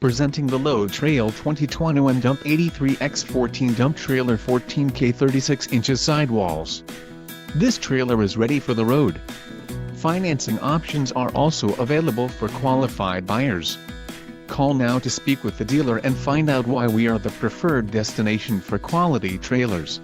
Presenting the Load Trail 2021 Dump 83x14 Dump Trailer 14K 36 inches sidewalls. This trailer is ready for the road. Financing options are also available for qualified buyers. Call now to speak with the dealer and find out why we are the preferred destination for quality trailers.